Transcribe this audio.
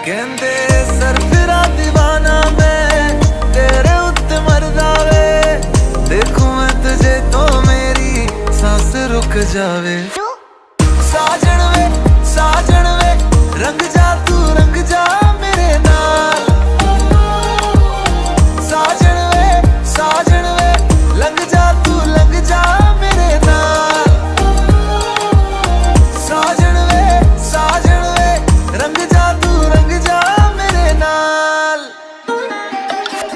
कहते सरफिरा दीवाना मैं तेरे उत्ते मरदा वे, देखूं मैं तुझे तो मेरी सांस रुक जावे। साजन वे रंग जा तू रंग जा मेरे नाल।